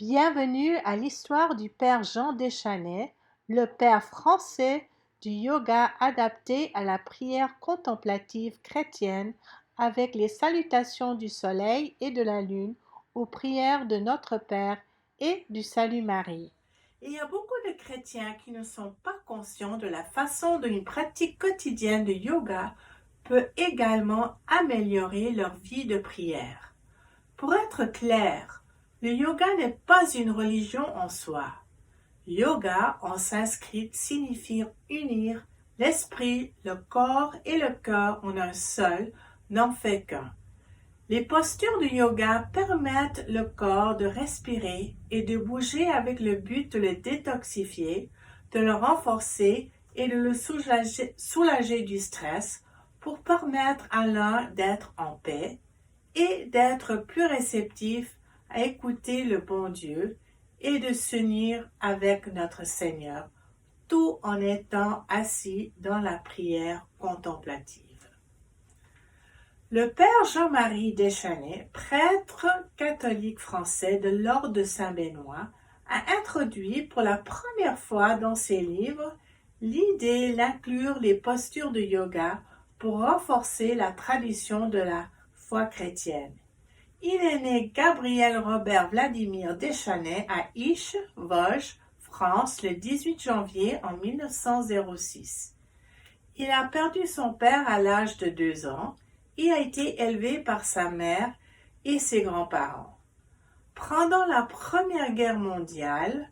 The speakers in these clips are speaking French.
Bienvenue à l'histoire du père Jean Deschanel, le père français du yoga adapté à la prière contemplative chrétienne avec les salutations du soleil et de la lune aux prières de Notre Père et du Salut Marie. Il y a beaucoup de chrétiens qui ne sont pas conscients de la façon dont une pratique quotidienne de yoga peut également améliorer leur vie de prière. Pour être clair, le yoga n'est pas une religion en soi. Yoga en sanskrit signifie unir l'esprit, le corps et le cœur en un seul, n'en fait qu'un. Les postures du yoga permettent le corps de respirer et de bouger avec le but de le détoxifier, de le renforcer et de le soulager du stress pour permettre à l'un d'être en paix et d'être plus réceptif à écouter le bon Dieu et de s'unir avec notre Seigneur, tout en étant assis dans la prière contemplative. Le père Jean-Marie Deschanel, prêtre catholique français de l'ordre de Saint-Benoît, a introduit pour la première fois dans ses livres l'idée d'inclure les postures de yoga pour renforcer la tradition de la foi chrétienne. Il est né Gabriel Robert Vladimir Deschanel à Isches, Vosges, France, le 18 janvier en 1906. Il a perdu son père à l'âge de 2 ans et a été élevé par sa mère et ses grands-parents. Pendant la Première Guerre mondiale,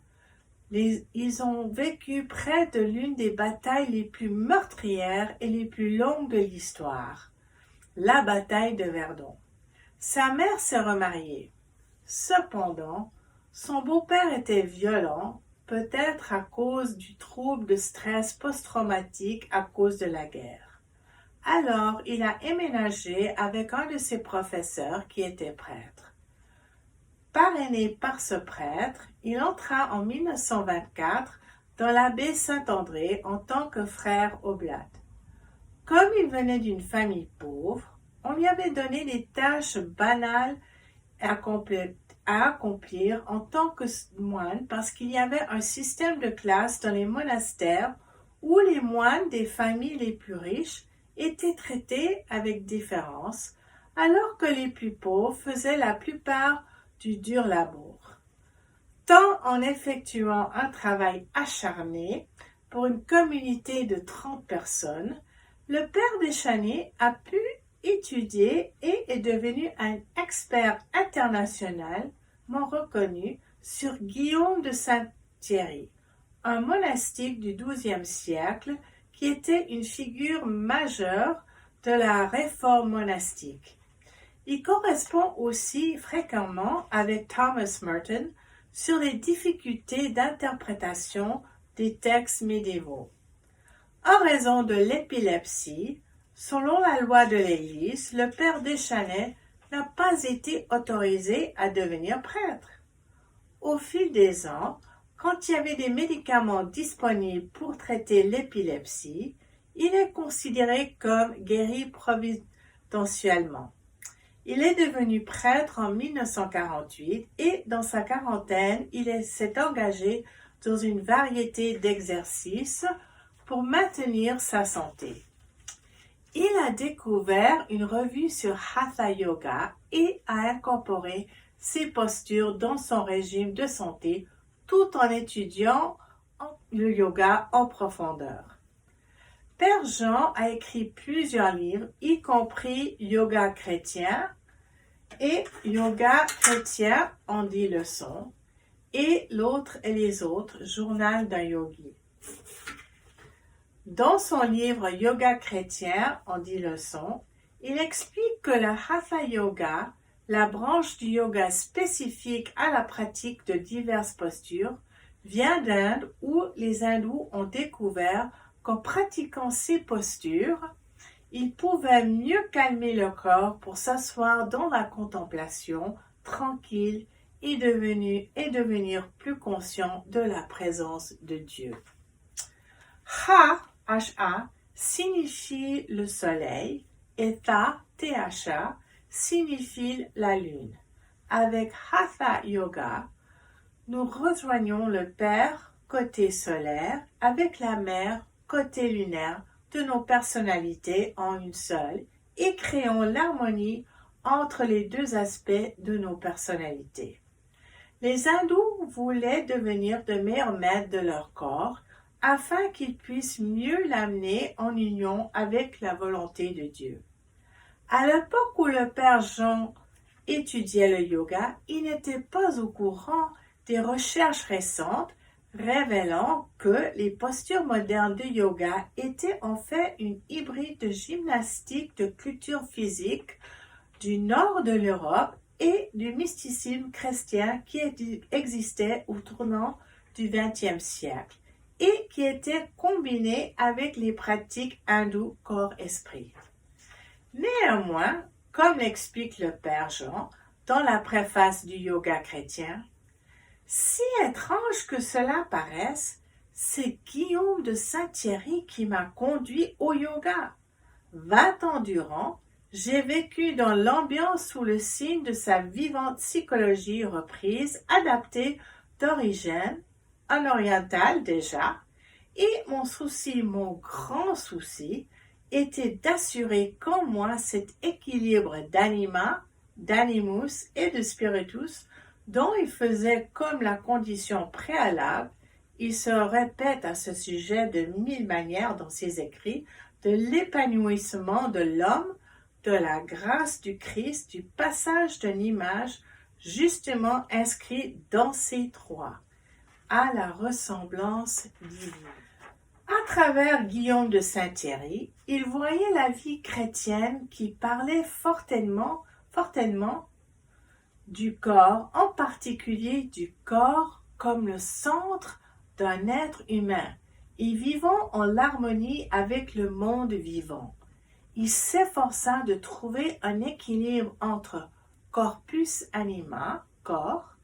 ils ont vécu près de l'une des batailles les plus meurtrières et les plus longues de l'histoire, la bataille de Verdun. Sa mère s'est remariée. Cependant, son beau-père était violent, peut-être à cause du trouble de stress post-traumatique à cause de la guerre. Alors, il a emménagé avec un de ses professeurs qui était prêtre. Parrainé par ce prêtre, il entra en 1924 dans l'abbaye Saint-André en tant que frère oblate. Comme il venait d'une famille pauvre, on lui avait donné des tâches banales à accomplir en tant que moine parce qu'il y avait un système de classes dans les monastères où les moines des familles les plus riches étaient traités avec différence, alors que les plus pauvres faisaient la plupart du dur labour. Tant en effectuant un travail acharné pour une communauté de 30 personnes, le père Deschanel a pu étudier et est devenu un expert internationalement reconnu sur Guillaume de Saint-Thierry, un monastique du XIIe siècle qui était une figure majeure de la réforme monastique. Il correspond aussi fréquemment avec Thomas Merton sur les difficultés d'interprétation des textes médiévaux. En raison de l'épilepsie, selon la loi de l'Église, le père Deschanel n'a pas été autorisé à devenir prêtre. Au fil des ans, quand il y avait des médicaments disponibles pour traiter l'épilepsie, il est considéré comme guéri providentiellement. Il est devenu prêtre en 1948 et dans sa quarantaine, s'est engagé dans une variété d'exercices pour maintenir sa santé. Il a découvert une revue sur Hatha Yoga et a incorporé ces postures dans son régime de santé tout en étudiant le yoga en profondeur. Père Jean a écrit plusieurs livres, y compris Yoga chrétien et Yoga chrétien en 10 leçons et L'autre et les autres, journal d'un yogi. Dans son livre Yoga chrétien en 10 leçons, il explique que le Hatha Yoga, la branche du yoga spécifique à la pratique de diverses postures, vient d'Inde où les hindous ont découvert qu'en pratiquant ces postures, ils pouvaient mieux calmer le corps pour s'asseoir dans la contemplation tranquille et devenir plus conscient de la présence de Dieu. Ha signifie le soleil et Tha signifie la lune. Avec Hatha Yoga, nous rejoignons le Père côté solaire avec la Mère côté lunaire de nos personnalités en une seule et créons l'harmonie entre les deux aspects de nos personnalités. Les hindous voulaient devenir de meilleurs maîtres de leur corps afin qu'ils puissent mieux l'amener en union avec la volonté de Dieu. À l'époque où le Père Jean étudiait le yoga, il n'était pas au courant des recherches récentes révélant que les postures modernes de yoga étaient en fait une hybride de gymnastique de culture physique du nord de l'Europe et du mysticisme chrétien qui existait au tournant du XXe siècle et qui était combiné avec les pratiques hindoues corps-esprit. Néanmoins, comme l'explique le Père Jean dans la préface du yoga chrétien, si étrange que cela paraisse, c'est Guillaume de Saint-Thierry qui m'a conduit au yoga. 20 ans durant, j'ai vécu dans l'ambiance sous le signe de sa vivante psychologie reprise, adaptée d'origine, en oriental déjà, et mon grand souci, était d'assurer qu'en moi cet équilibre d'animus et de spiritus dont il faisait comme la condition préalable. Il se répète à ce sujet de 1000 manières dans ses écrits, de l'épanouissement de l'homme, de la grâce du Christ, du passage d'une image justement inscrite dans ces trois, à la ressemblance divine. À travers Guillaume de Saint-Thierry, il voyait la vie chrétienne qui parlait fortement du corps, en particulier du corps comme le centre d'un être humain, et vivant en harmonie avec le monde vivant. Il s'efforça de trouver un équilibre entre corpus anima, corps,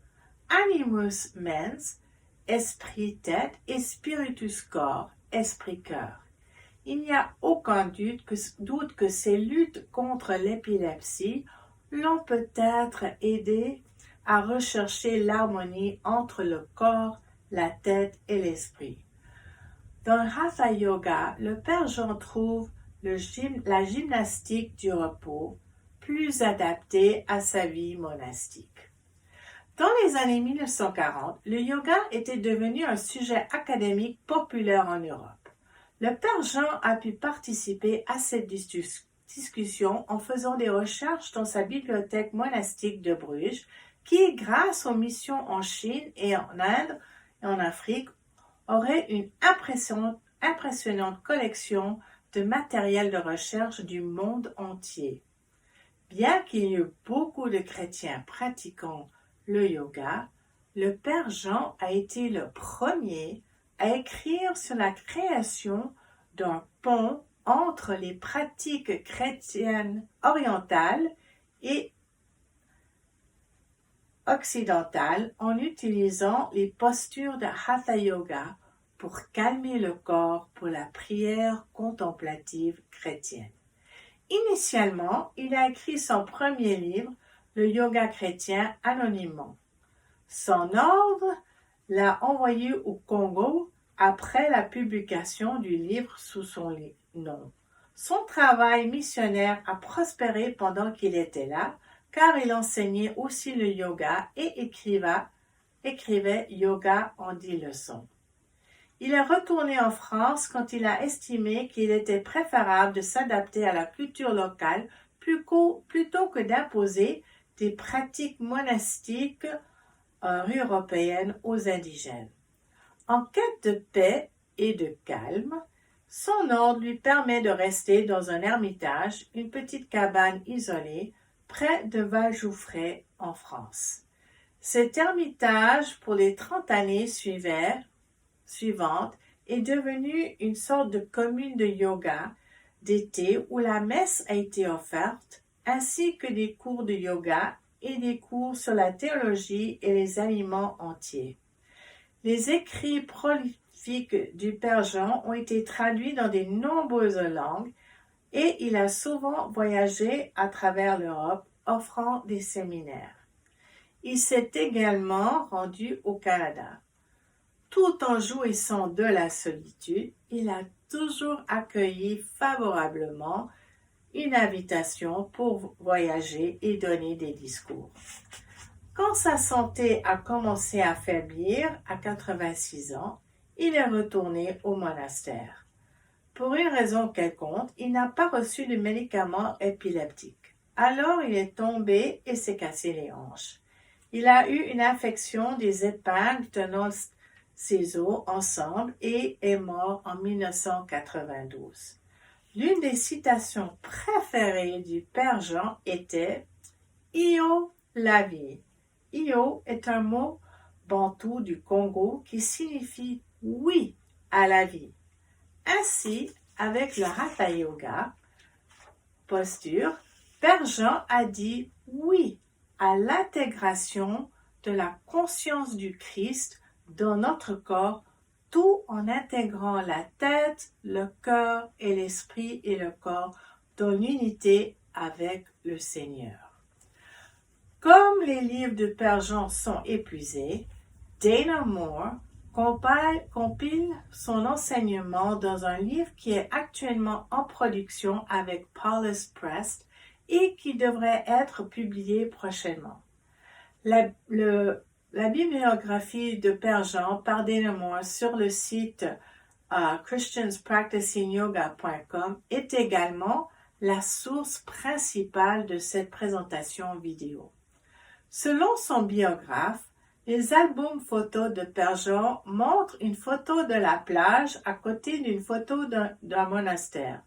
animus mens, esprit-tête, et spiritus corps, esprit-cœur. Il n'y a aucun doute que ces luttes contre l'épilepsie l'ont peut-être aidé à rechercher l'harmonie entre le corps, la tête et l'esprit. Dans Hatha Yoga, le Père Jean trouve la gymnastique du repos plus adaptée à sa vie monastique. Dans les années 1940, le yoga était devenu un sujet académique populaire en Europe. Le Père Jean a pu participer à cette discussion en faisant des recherches dans sa bibliothèque monastique de Bruges, qui, grâce aux missions en Chine et en Inde et en Afrique, aurait une impressionnante collection de matériel de recherche du monde entier. Bien qu'il y ait beaucoup de chrétiens pratiquant le yoga, le Père Jean a été le premier à écrire sur la création d'un pont entre les pratiques chrétiennes orientales et occidentales en utilisant les postures de Hatha Yoga pour calmer le corps pour la prière contemplative chrétienne. Initialement, il a écrit son premier livre, le yoga chrétien, anonymement. Son ordre l'a envoyé au Congo après la publication du livre sous son nom. Son travail missionnaire a prospéré pendant qu'il était là, car il enseignait aussi le yoga et écrivait yoga en 10 leçons. Il est retourné en France quand il a estimé qu'il était préférable de s'adapter à la culture locale plutôt que d'imposer des pratiques monastiques européennes aux indigènes. En quête de paix et de calme, son ordre lui permet de rester dans un ermitage, une petite cabane isolée, près de Valjoufray en France. Cet ermitage, pour les 30 années suivante est devenue une sorte de commune de yoga d'été où la messe a été offerte, ainsi que des cours de yoga et des cours sur la théologie et les aliments entiers. Les écrits prolifiques du Père Jean ont été traduits dans de nombreuses langues et il a souvent voyagé à travers l'Europe, offrant des séminaires. Il s'est également rendu au Canada. Tout en jouissant de la solitude, il a toujours accueilli favorablement une invitation pour voyager et donner des discours. Quand sa santé a commencé à faiblir à 86 ans, il est retourné au monastère. Pour une raison quelconque, il n'a pas reçu de médicaments épileptiques. Alors il est tombé et s'est cassé les hanches. Il a eu une infection des épingles tenant ses os ensemble et est mort en 1992. L'une des citations préférées du Père Jean était « Io la vie ». Io est un mot bantou du Congo qui signifie « oui » à la vie. Ainsi, avec le Hatha Yoga, posture, Père Jean a dit oui à l'intégration de la conscience du Christ dans notre corps, tout en intégrant la tête, le cœur et l'esprit et le corps dans l'unité avec le Seigneur. Comme les livres de Père Jean sont épuisés, Dana Moore compile son enseignement dans un livre qui est actuellement en production avec Paulus Press et qui devrait être publié prochainement. La bibliographie de Père Jean par Dana Moore sur le site christianspracticingyoga.com est également la source principale de cette présentation vidéo. Selon son biographe, les albums photos de Père Jean montrent une photo de la plage à côté d'une photo d'un monastère.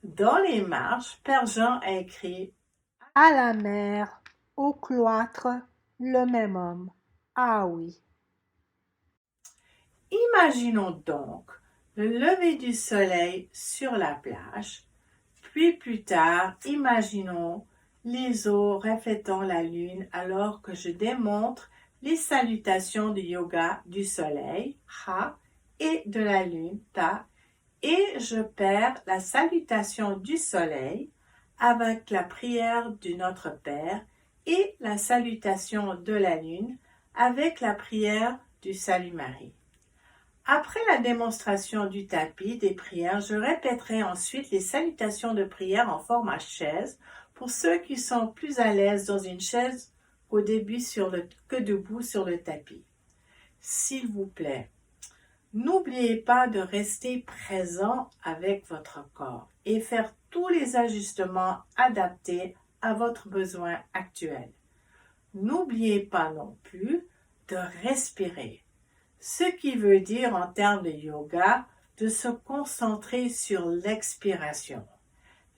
Dans les marges, Père Jean a écrit « À la mer, au cloître, le même homme. Ah oui ». Imaginons donc le lever du soleil sur la plage, puis plus tard, imaginons les eaux reflétant la lune alors que je démontre les salutations du yoga du soleil, Ha, et de la lune, Ta, et je perds la salutation du soleil avec la prière du Notre Père et la salutation de la lune avec la prière du Salut Marie. Après la démonstration du tapis des prières, je répéterai ensuite les salutations de prière en format chaise pour ceux qui sont plus à l'aise dans une chaise au début que debout sur le tapis. S'il vous plaît, n'oubliez pas de rester présent avec votre corps et faire tous les ajustements adaptés à votre besoin actuel. N'oubliez pas non plus de respirer. Ce qui veut dire en termes de yoga de se concentrer sur l'expiration.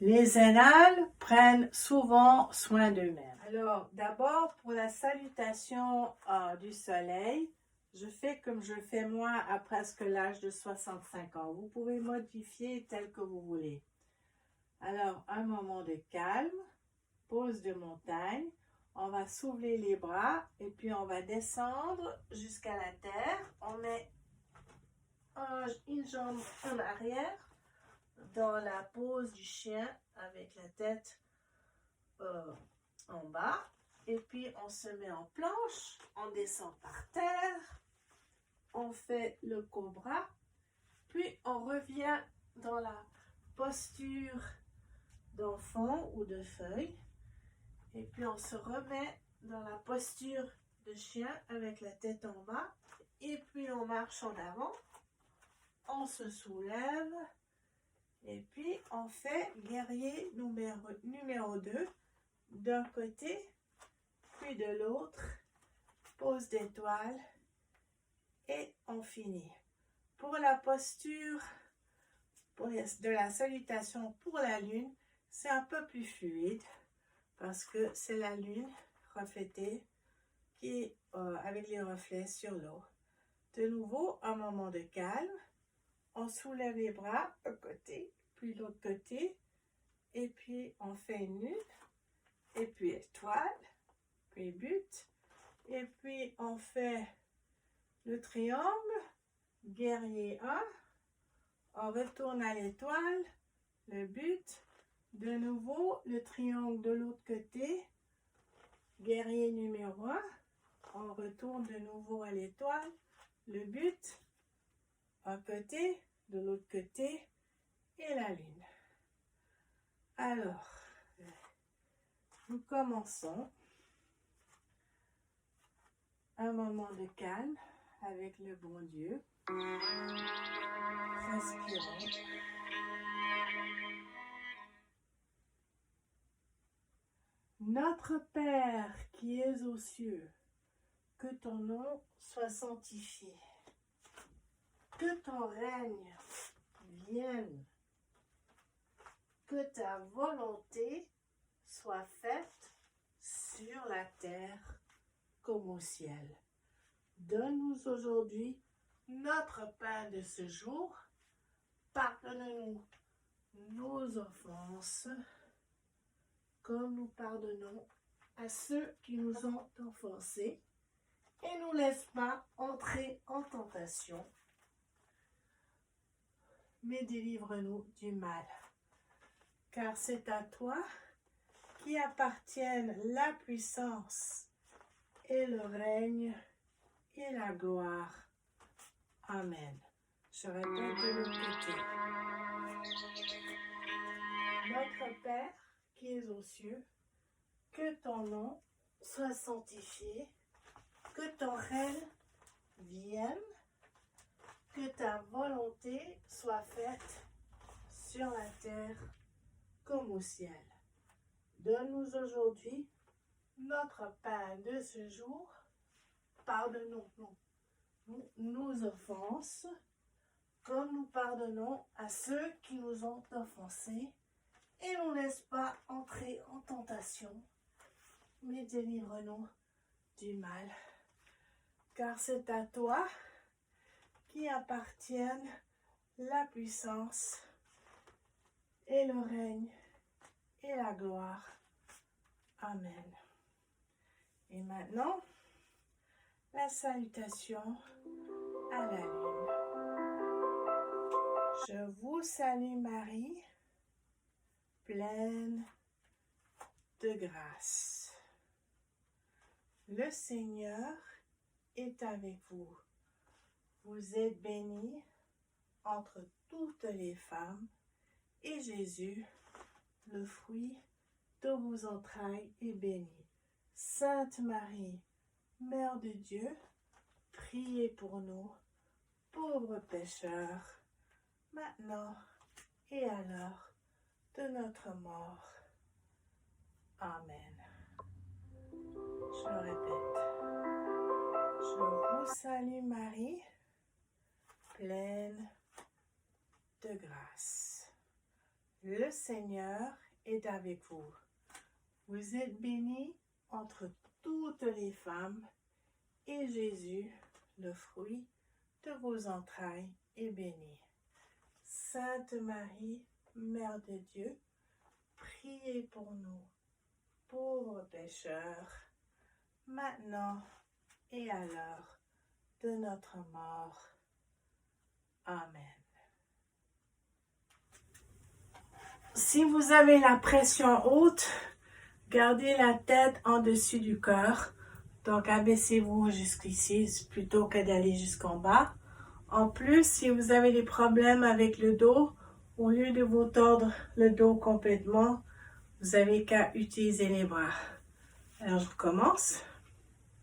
Les inhales prennent souvent soin d'eux-mêmes. Alors, d'abord, pour la salutation du soleil, je fais comme je fais moi à presque l'âge de 65 ans. Vous pouvez modifier tel que vous voulez. Alors, un moment de calme, pose de montagne. On va soulever les bras et puis on va descendre jusqu'à la terre. On met une jambe en arrière dans la pose du chien avec la tête en bas. Et puis on se met en planche, on descend par terre, on fait le cobra, puis on revient dans la posture d'enfant ou de feuille. Et puis on se remet dans la posture de chien avec la tête en bas. Et puis on marche en avant. On se soulève. Et puis on fait guerrier numéro 2 d'un côté, puis de l'autre. Pose d'étoile. Et on finit. Pour la posture de la salutation pour la lune, c'est un peu plus fluide. Parce que c'est la lune reflétée qui avec les reflets sur l'eau. De nouveau, un moment de calme. On soulève les bras un côté, puis l'autre côté. Et puis, on fait une lune. Et puis, étoile. Puis, but. Et puis, on fait le triangle. Guerrier 1. On retourne à l'étoile. Le but. De nouveau, le triangle de l'autre côté, guerrier numéro 1, on retourne de nouveau à l'étoile. Le but, un côté, de l'autre côté, et la lune. Alors, nous commençons un moment de calme avec le bon Dieu. Respirons. Notre Père qui es aux cieux, que ton nom soit sanctifié, que ton règne vienne, que ta volonté soit faite sur la terre comme au ciel. Donne-nous aujourd'hui notre pain de ce jour. Pardonne-nous nos offenses, comme nous pardonnons à ceux qui nous ont offensés. Et ne nous laisse pas entrer en tentation, mais délivre-nous du mal. Car c'est à toi qui appartiennent la puissance et le règne et la gloire. Amen. Je répète de l'autre côté. Notre Père qui es aux cieux, que ton nom soit sanctifié, que ton règne vienne, que ta volonté soit faite sur la terre comme au ciel. Donne-nous aujourd'hui notre pain de ce jour. Pardonne-nous nos offenses, comme nous pardonnons à ceux qui nous ont offensés. Et ne nous laisse pas entrer en tentation, mais délivre-nous du mal. Car c'est à toi qui appartiennent la puissance et le règne et la gloire. Amen. Et maintenant, la salutation à la lune. Je vous salue Marie, pleine de grâce. Le Seigneur est avec vous. Vous êtes bénie entre toutes les femmes, et Jésus, le fruit de vos entrailles, est béni. Sainte Marie, Mère de Dieu, priez pour nous, pauvres pécheurs, maintenant et à l'heure de notre mort. Amen. Je répète. Je vous salue Marie, pleine de grâce. Le Seigneur est avec vous. Vous êtes bénie entre toutes les femmes, et Jésus, le fruit de vos entrailles, est béni. Sainte Marie, Mère de Dieu, priez pour nous, pauvres pécheurs, maintenant et à l'heure de notre mort. Amen. Si vous avez la pression haute, gardez la tête en dessus du cœur. Donc, abaissez-vous jusqu'ici plutôt que d'aller jusqu'en bas. En plus, si vous avez des problèmes avec le dos, au lieu de vous tordre le dos complètement, vous avez qu'à utiliser les bras. Alors, je commence.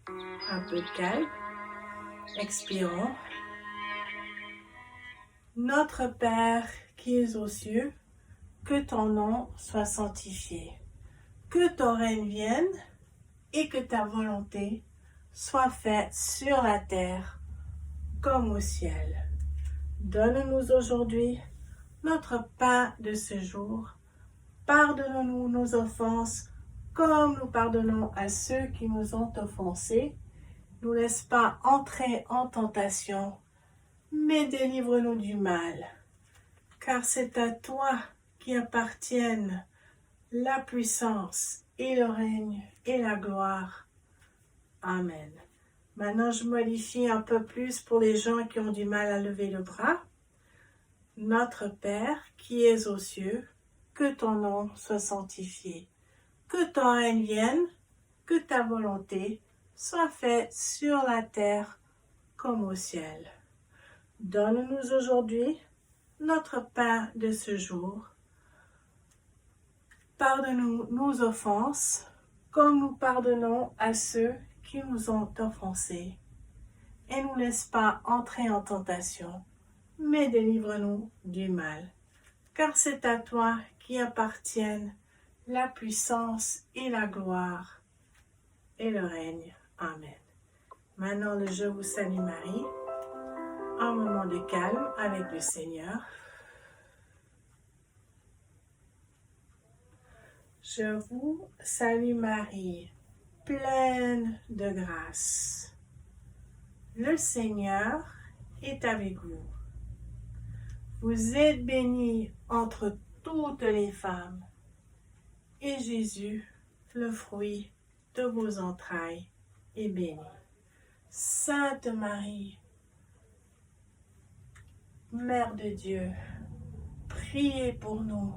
Un peu de calme. Expirons. Notre Père qui es aux cieux, que ton nom soit sanctifié. Que ton règne vienne et que ta volonté soit faite sur la terre comme au ciel. Donne-nous aujourd'hui notre pain de ce jour. Pardonne-nous nos offenses comme nous pardonnons à ceux qui nous ont offensés. Ne nous laisse pas entrer en tentation, mais délivre-nous du mal. Car c'est à toi qui appartiennent la puissance et le règne et la gloire. Amen. Maintenant, je modifie un peu plus pour les gens qui ont du mal à lever le bras. Notre Père qui es aux cieux, que ton nom soit sanctifié, que ton règne vienne, que ta volonté soit fait sur la terre comme au ciel. Donne-nous aujourd'hui notre pain de ce jour. Pardonne-nous nos offenses, comme nous pardonnons à ceux qui nous ont offensés. Et ne nous laisse pas entrer en tentation, mais délivre-nous du mal. Car c'est à toi qui appartiennent la puissance et la gloire et le règne. Amen. Maintenant, le Je vous salue Marie, un moment de calme avec le Seigneur. Je vous salue Marie, pleine de grâce. Le Seigneur est avec vous. Vous êtes bénie entre toutes les femmes, et Jésus, le fruit de vos entrailles, est béni. Sainte Marie, Mère de Dieu, priez pour nous,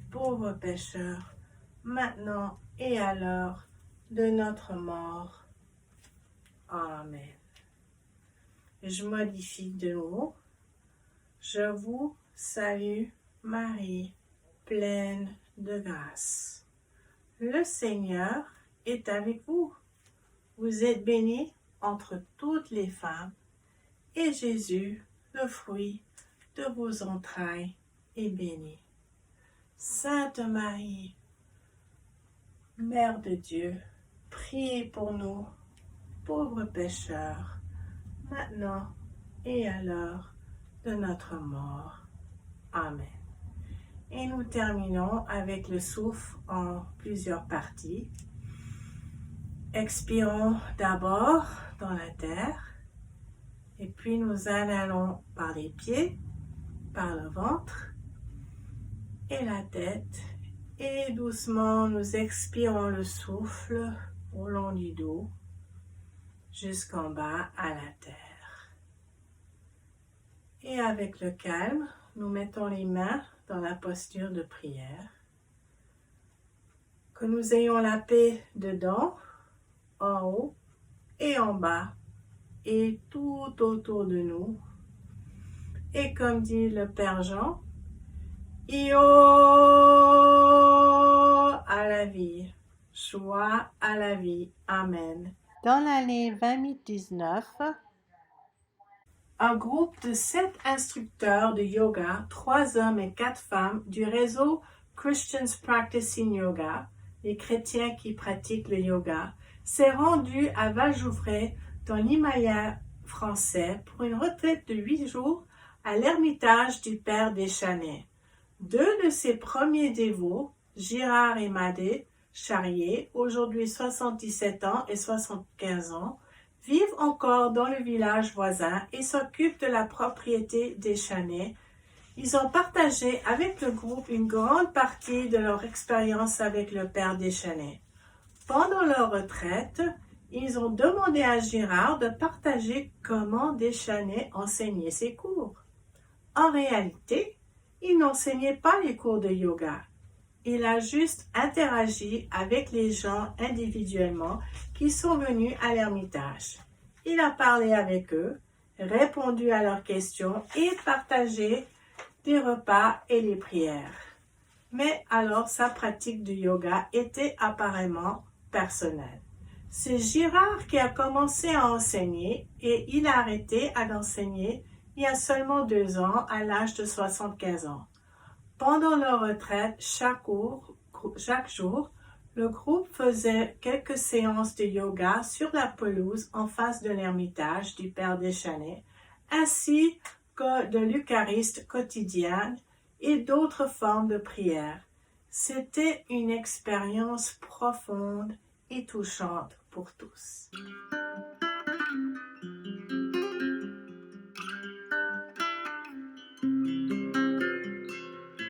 pauvres pécheurs, maintenant et à l'heure de notre mort. Amen. Je modifie de nouveau. Je vous salue, Marie, pleine de grâce. Le Seigneur est avec vous. Vous êtes bénie entre toutes les femmes, et Jésus, le fruit de vos entrailles, est béni. Sainte Marie, Mère de Dieu, priez pour nous, pauvres pécheurs, maintenant et à l'heure de notre mort. Amen. Et nous terminons avec le souffle en plusieurs parties. Expirons d'abord dans la terre, et puis nous inhalons par les pieds, par le ventre et la tête, et doucement nous expirons le souffle au long du dos jusqu'en bas à la terre. Et avec le calme, nous mettons les mains dans la posture de prière. Que nous ayons la paix dedans, en haut et en bas, et tout autour de nous. Et comme dit le Père Jean, Io à la vie, joie à la vie. Amen. Dans l'année 2019, un groupe de 7 instructeurs de yoga, 3 hommes et 4 femmes du réseau Christians Practicing Yoga, les chrétiens qui pratiquent le yoga, s'est rendu à Valjouvray dans l'Himalaya français pour une retraite de 8 jours à l'ermitage du Père Deschanais. 2 de ses premiers dévots, Girard et Madé Charrier, aujourd'hui 77 ans et 75 ans, vivent encore dans le village voisin et s'occupent de la propriété Deschanais. Ils ont partagé avec le groupe une grande partie de leur expérience avec le Père Deschanais. Pendant leur retraite, ils ont demandé à Girard de partager comment Deschanais enseignait ses cours. En réalité, il n'enseignait pas les cours de yoga. Il a juste interagi avec les gens individuellement qui sont venus à l'ermitage. Il a parlé avec eux, répondu à leurs questions et partagé des repas et les prières. Mais alors sa pratique du yoga était apparemment personnelle. C'est Girard qui a commencé à enseigner et il a arrêté d'enseigner il y a seulement 2 ans à l'âge de 75 ans. Pendant leur retraite, chaque jour, le groupe faisait quelques séances de yoga sur la pelouse en face de l'ermitage du Père Deschanais, ainsi que de l'Euchariste quotidienne et d'autres formes de prière. C'était une expérience profonde et touchante pour tous.